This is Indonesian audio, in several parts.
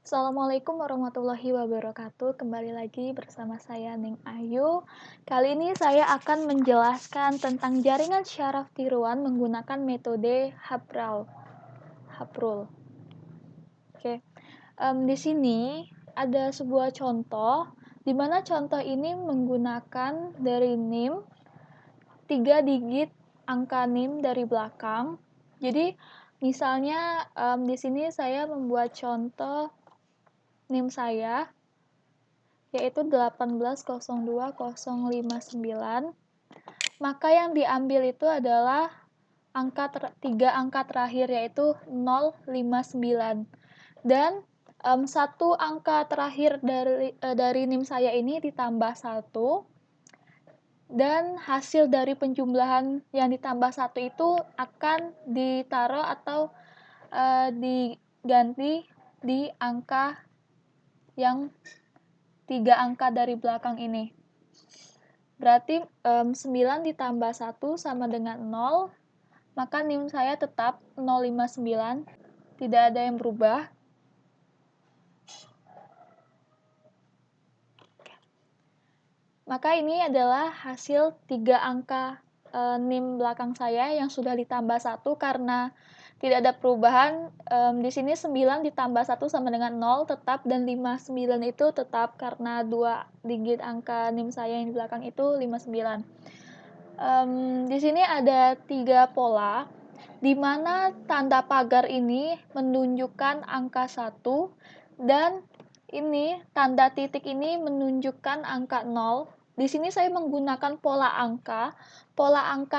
Assalamualaikum warahmatullahi wabarakatuh. Kembali lagi bersama saya Ning Ayu. Kali ini saya akan menjelaskan tentang jaringan syaraf tiruan menggunakan metode Habrul. Oke. Di sini ada sebuah contoh di mana contoh ini menggunakan dari NIM 3 digit angka NIM dari belakang. Jadi misalnya di sini saya membuat contoh NIM saya yaitu 18020059. Maka yang diambil itu adalah tiga angka terakhir yaitu 059. Dan satu angka terakhir dari NIM saya ini ditambah 1, dan hasil dari penjumlahan yang ditambah 1 itu akan ditaruh atau diganti di angka yang 3 angka dari belakang ini. Berarti 9 ditambah 1 sama dengan 0, maka NIM saya tetap 059, tidak ada yang berubah. Maka ini adalah hasil 3 angka NIM belakang saya yang sudah ditambah 1 karena tidak ada perubahan. Di sini 9 ditambah 1 sama dengan 0 tetap, dan 59 itu tetap karena 2 digit angka NIM saya yang di belakang itu 59. Di sini ada 3 pola, di mana tanda pagar ini menunjukkan angka 1 dan ini tanda titik ini menunjukkan angka 0. Di sini saya menggunakan pola angka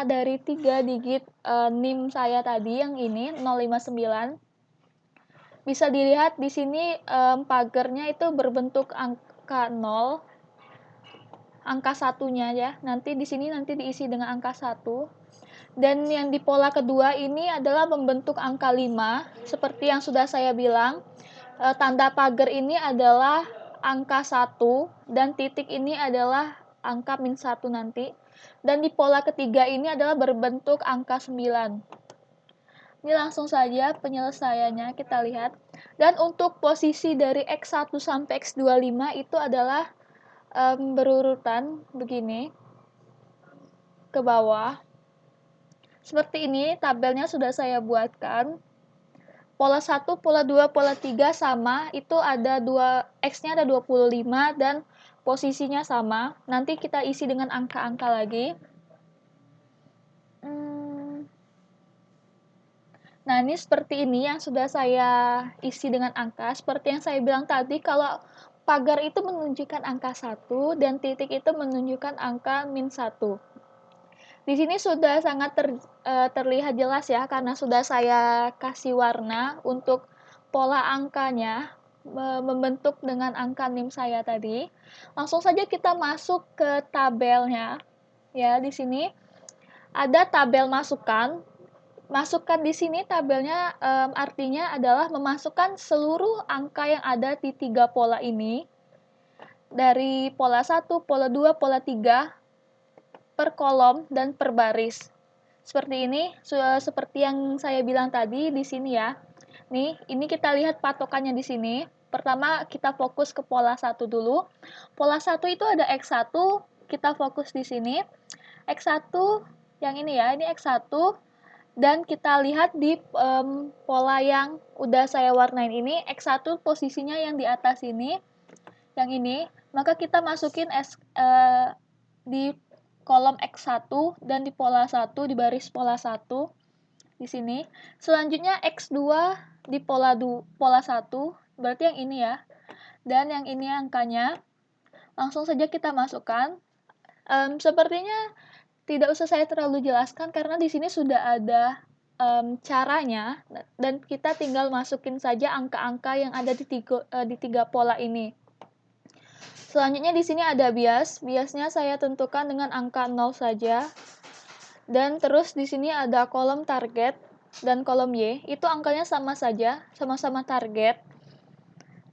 dari 3 digit NIM saya tadi yang ini 059. Bisa dilihat di sini pagarnya itu berbentuk angka 0, angka satunya ya. Nanti di sini diisi dengan angka 1. Dan yang di pola kedua ini adalah membentuk angka 5. Seperti yang sudah saya bilang, tanda pagar ini adalah angka 1 dan titik ini adalah angka -1 nanti. Dan di pola ketiga ini adalah berbentuk angka 9. Ini langsung saja penyelesaiannya kita lihat. Dan untuk posisi dari X1 sampai X25 itu adalah berurutan begini ke bawah. Seperti ini tabelnya sudah saya buatkan. Pola 1, pola 2, pola 3 sama, itu ada X-nya ada 25 dan posisinya sama. Nanti kita isi dengan angka-angka lagi. Nah, ini seperti ini yang sudah saya isi dengan angka. Seperti yang saya bilang tadi, kalau pagar itu menunjukkan angka 1 dan titik itu menunjukkan angka -1. Di sini sudah sangat terlihat jelas ya, karena sudah saya kasih warna untuk pola angkanya membentuk dengan angka NIM saya tadi. Langsung saja kita masuk ke tabelnya. Ya, di sini ada tabel masukan. Masukkan di sini tabelnya artinya adalah memasukkan seluruh angka yang ada di 3 pola ini. Dari pola 1, pola 2, pola 3 per kolom dan per baris. Seperti ini, seperti yang saya bilang tadi di sini ya. Nih, ini kita lihat patokannya di sini. Pertama, kita fokus ke pola 1 dulu. Pola 1 itu ada X1, kita fokus di sini. X1 yang ini ya, ini X1. Dan kita lihat di pola yang udah saya warnain ini, X1 posisinya yang di atas ini, yang ini. Maka kita masukin di kolom X1 dan di pola 1, di baris pola 1 di sini. Selanjutnya X2 di pola 1, berarti yang ini ya. Dan yang ini angkanya. Langsung saja kita masukkan. Sepertinya tidak usah saya terlalu jelaskan karena di sini sudah ada caranya, dan kita tinggal masukin saja angka-angka yang ada di 3 pola ini. Selanjutnya di sini ada bias. Biasnya saya tentukan dengan angka 0 saja. Dan terus di sini ada kolom target dan kolom Y. Itu angkanya sama saja, sama-sama target.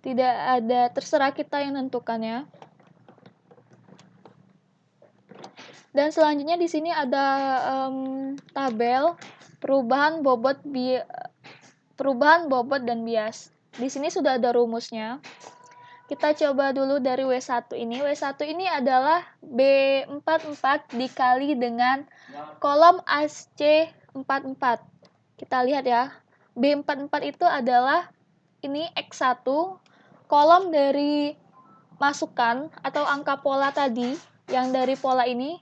Tidak ada, terserah kita yang menentukannya. Dan selanjutnya di sini ada tabel perubahan bobot dan bias. Di sini sudah ada rumusnya. Kita coba dulu dari W1 ini. W1 ini adalah B44 dikali dengan kolom AC44. Kita lihat ya. B44 itu adalah ini X1, kolom dari masukan atau angka pola tadi, yang dari pola ini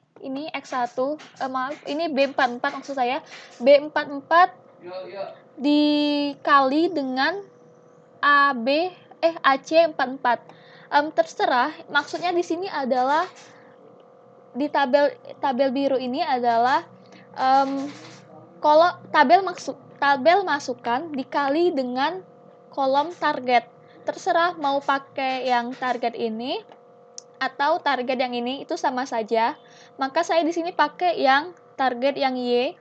X1, maaf, ini B44 maksud saya. B44 dikali dengan AC44. Terserah, maksudnya di sini adalah di tabel biru ini adalah kalau tabel masukan dikali dengan kolom target. Terserah mau pakai yang target ini atau target yang ini, itu sama saja. Maka saya di sini pakai yang target yang Y.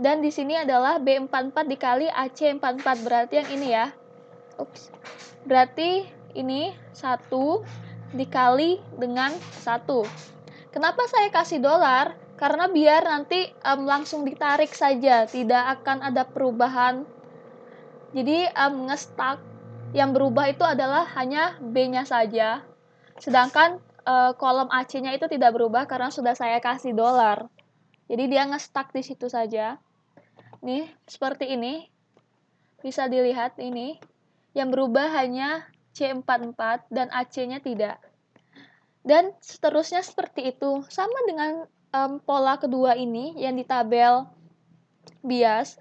Dan di sini adalah B44 dikali AC44, berarti yang ini ya. Berarti ini 1 dikali dengan 1. Kenapa saya kasih dolar? Karena biar nanti langsung ditarik saja, tidak akan ada perubahan. Jadi nge-stuck yang berubah itu adalah hanya B-nya saja. Sedangkan kolom AC-nya itu tidak berubah karena sudah saya kasih dolar. Jadi dia nge-stuck di situ saja. Nih, seperti ini. Bisa dilihat ini. Yang berubah hanya C44 dan AC-nya tidak. Dan seterusnya seperti itu. Sama dengan pola kedua ini yang di tabel bias.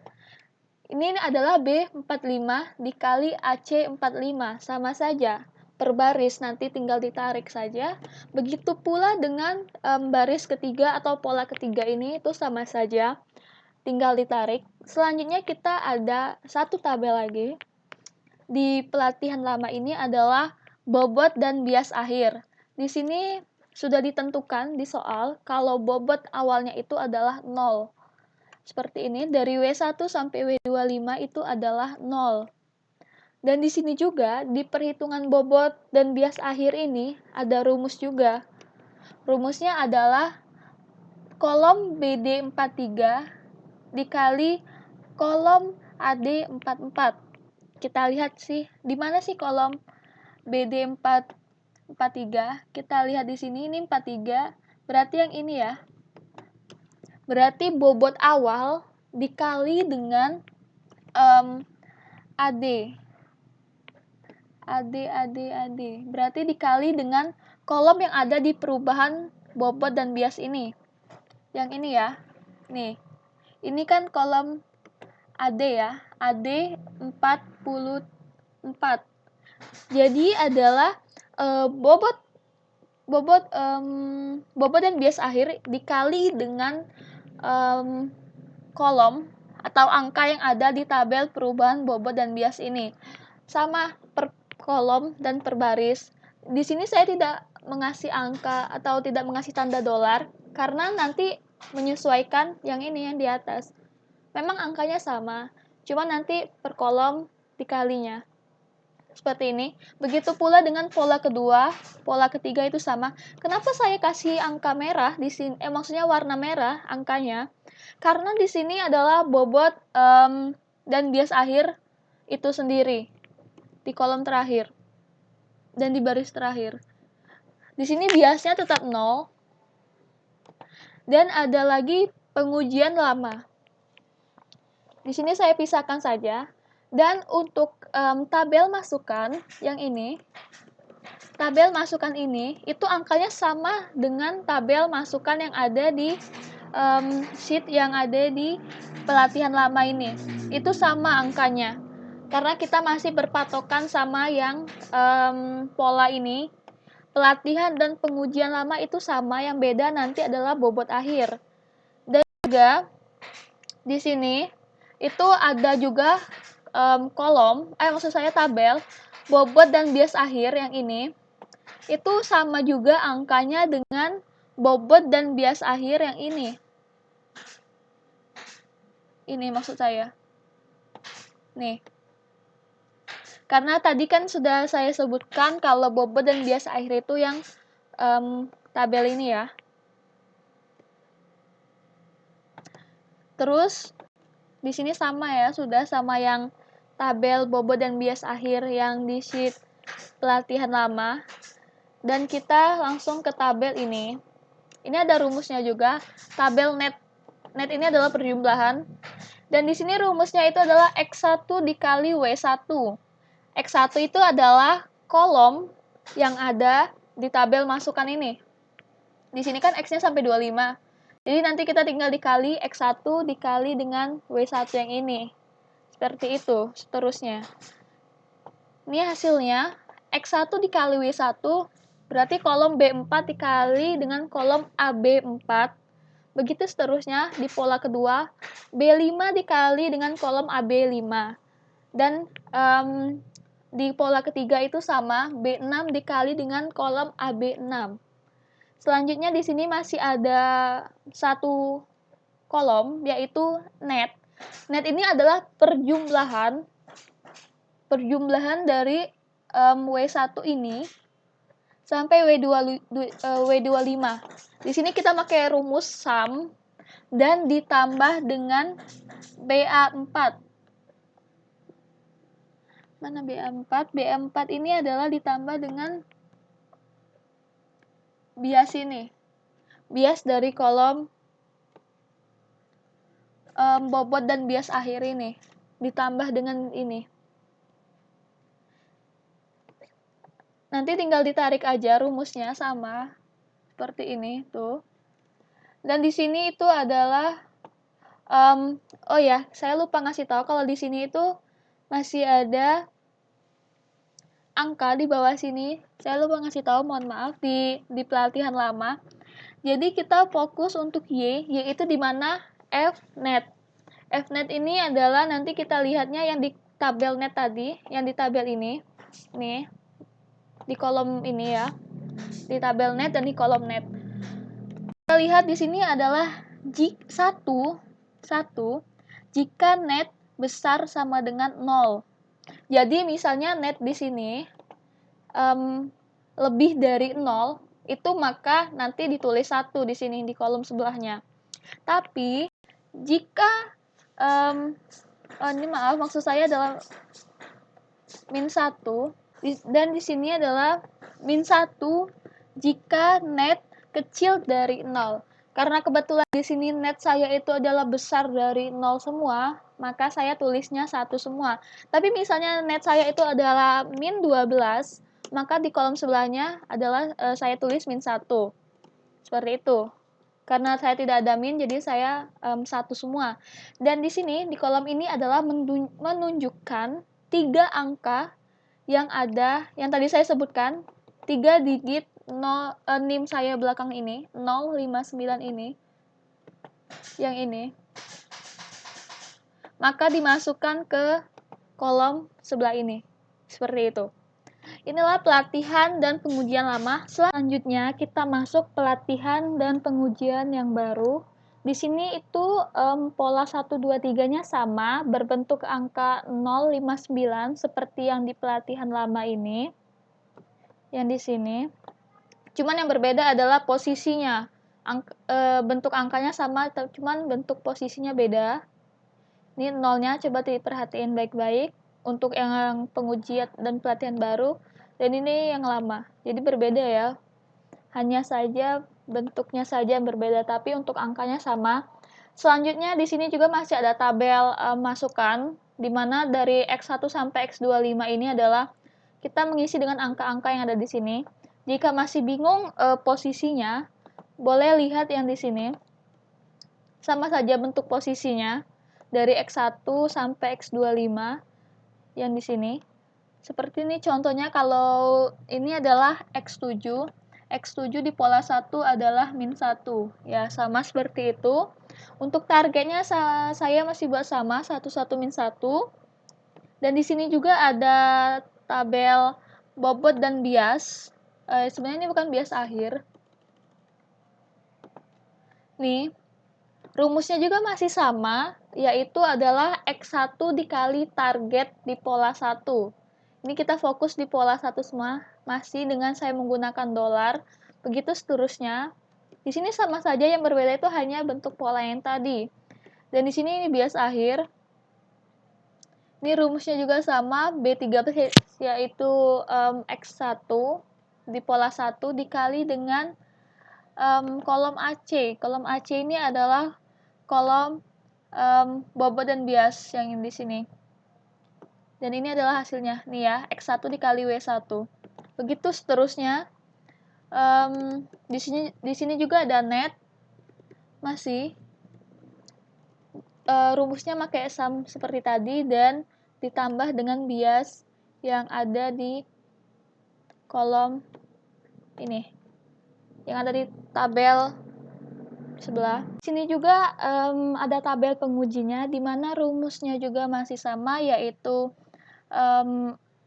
Ini adalah B45 dikali AC45. Sama saja. Per baris nanti tinggal ditarik saja. Begitu pula dengan baris ketiga atau pola ketiga ini, itu sama saja. Tinggal ditarik. Selanjutnya kita ada satu tabel lagi. Di pelatihan lama ini adalah bobot dan bias akhir. Di sini sudah ditentukan di soal kalau bobot awalnya itu adalah 0. Seperti ini, dari W1 sampai W25 itu adalah 0. Dan di sini juga, di perhitungan bobot dan bias akhir ini, ada rumus juga. Rumusnya adalah kolom BD43 dikali kolom AD44. Kita lihat sih, di mana sih kolom BD43? Kita lihat di sini, ini 43, berarti yang ini ya. Berarti bobot awal dikali dengan AD. Berarti dikali dengan kolom yang ada di perubahan bobot dan bias ini. Yang ini ya. Nih. Ini kan kolom AD ya. AD 44. Jadi adalah bobot dan bias akhir dikali dengan kolom atau angka yang ada di tabel perubahan bobot dan bias ini. Sama per kolom dan per baris. Di sini saya tidak mengasih angka atau tidak mengasih tanda dolar karena nanti menyesuaikan yang ini yang di atas. Memang angkanya sama, cuma nanti per kolom dikalinya. Seperti ini. Begitu pula dengan pola kedua, pola ketiga itu sama. Kenapa saya kasih angka merah di sini? Maksudnya warna merah angkanya? Karena di sini adalah bobot dan bias akhir itu sendiri di kolom terakhir dan di baris terakhir. Di sini biasnya tetap 0 dan ada lagi pengujian lama. Di sini saya pisahkan saja. Dan untuk tabel masukan yang ini, tabel masukan ini itu angkanya sama dengan tabel masukan yang ada di sheet yang ada di pelatihan lama ini. Itu sama angkanya. Karena kita masih berpatokan sama yang pola ini. Pelatihan dan pengujian lama itu sama, yang beda nanti adalah bobot akhir. Dan juga di sini itu ada juga maksud saya tabel bobot dan bias akhir yang ini itu sama juga angkanya dengan bobot dan bias akhir yang ini. Ini maksud saya. Nih. Karena tadi kan sudah saya sebutkan kalau bobot dan bias akhir itu yang tabel ini ya. Terus di sini sama ya, sudah sama yang tabel bobot dan bias akhir yang di sheet pelatihan lama. Dan kita langsung ke tabel ini. Ini ada rumusnya juga, tabel net. Net ini adalah perjumlahan. Dan di sini rumusnya itu adalah X1 dikali W1. X1 itu adalah kolom yang ada di tabel masukan ini. Di sini kan X-nya sampai 25. Jadi nanti kita tinggal dikali X1 dikali dengan W1 yang ini. Seperti itu seterusnya. Ini hasilnya X1 dikali W1 berarti kolom B4 dikali dengan kolom AB4. Begitu seterusnya di pola kedua, B5 dikali dengan kolom AB5. Dan di pola ketiga itu sama, B6 dikali dengan kolom AB6. Selanjutnya di sini masih ada satu kolom, yaitu net. Net ini adalah perjumlahan dari W1 ini sampai W25. Di sini kita pakai rumus sum dan ditambah dengan BA4. Mana BA4? BA4 ini adalah ditambah dengan bias ini. Bias dari kolom bobot dan bias akhir ini. Ditambah dengan ini. Nanti tinggal ditarik aja rumusnya sama seperti ini tuh. Dan di sini itu adalah oh ya, saya lupa ngasih tahu kalau di sini itu masih ada angka di bawah sini. Saya lupa ngasih tahu, mohon maaf di pelatihan lama. Jadi kita fokus untuk Y, yaitu di mana Fnet. Fnet ini adalah nanti kita lihatnya yang di tabel net tadi, yang di tabel ini. Nih. Di kolom ini ya, di tabel net dan di kolom net. Kita lihat di sini adalah satu jika net besar sama dengan 0. Jadi misalnya net di sini lebih dari 0, itu maka nanti ditulis 1 di sini di kolom sebelahnya. Tapi jika ini maaf, maksud saya adalah min 1. Dan di sini adalah min 1 jika net kecil dari 0. Karena kebetulan di sini net saya itu adalah besar dari 0 semua, maka saya tulisnya 1 semua. Tapi misalnya net saya itu adalah min 12, maka di kolom sebelahnya adalah saya tulis min 1. Seperti itu. Karena saya tidak ada min, jadi saya 1 semua. Dan di sini, di kolom ini adalah menunjukkan 3 angka yang ada, yang tadi saya sebutkan, 3 digit NIM saya belakang ini, 059 ini, yang ini, maka dimasukkan ke kolom sebelah ini, seperti itu. Inilah pelatihan dan pengujian lama. Selanjutnya kita masuk pelatihan dan pengujian yang baru. Di sini itu pola 1, 2, 3-nya sama, berbentuk angka 059 seperti yang di pelatihan lama ini. Yang di sini. Cuman yang berbeda adalah posisinya. Bentuk angkanya sama, cuman bentuk posisinya beda. Ini nolnya coba diperhatiin baik-baik untuk yang pengujian dan pelatihan baru. Dan ini yang lama. Jadi berbeda ya. Hanya saja bentuknya saja yang berbeda, tapi untuk angkanya sama. Selanjutnya di sini juga masih ada tabel masukan, di mana dari X1 sampai X25 ini adalah kita mengisi dengan angka-angka yang ada di sini. Jika masih bingung posisinya, boleh lihat yang di sini. Sama saja bentuk posisinya dari X1 sampai X25 yang di sini. Seperti ini contohnya, kalau ini adalah X7. X7 di pola 1 adalah min 1. Ya, sama seperti itu. Untuk targetnya saya masih buat sama, 11 min 1. Dan di sini juga ada tabel bobot dan bias. Sebenarnya ini bukan bias akhir. Nih, rumusnya juga masih sama, yaitu adalah X1 dikali target di pola 1. Ini kita fokus di pola 1 semua, masih dengan saya menggunakan dolar. Begitu seterusnya. Di sini sama saja, yang berbeda itu hanya bentuk pola yang tadi. Dan di sini ini bias akhir. Ini rumusnya juga sama, B13 yaitu X1 di pola 1 dikali dengan kolom AC. Kolom AC ini adalah kolom bobot dan bias yang di sini. Dan ini adalah hasilnya. Nih ya, X1 dikali W1. Begitu seterusnya. Di sini juga ada net. Masih rumusnya pakai sum seperti tadi dan ditambah dengan bias yang ada di kolom ini, yang ada di tabel sebelah. Sini juga ada tabel pengujinya, di mana rumusnya juga masih sama, yaitu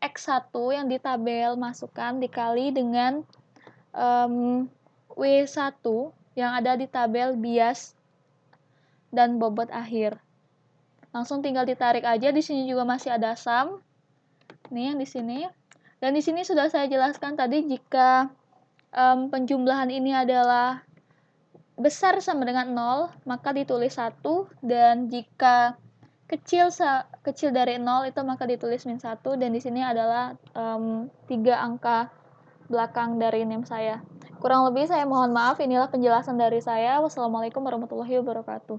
X1 yang di tabel masukkan dikali dengan W1 yang ada di tabel bias dan bobot akhir. Langsung tinggal ditarik aja. Di sini juga masih ada sum. Nih yang di sini. Dan di sini sudah saya jelaskan tadi, jika penjumlahan ini adalah besar sama dengan 0, maka ditulis 1, dan jika kecil dari 0 itu maka ditulis min 1, dan di sini adalah 3 angka belakang dari NIM saya. Kurang lebih saya mohon maaf, inilah penjelasan dari saya. Wassalamualaikum warahmatullahi wabarakatuh.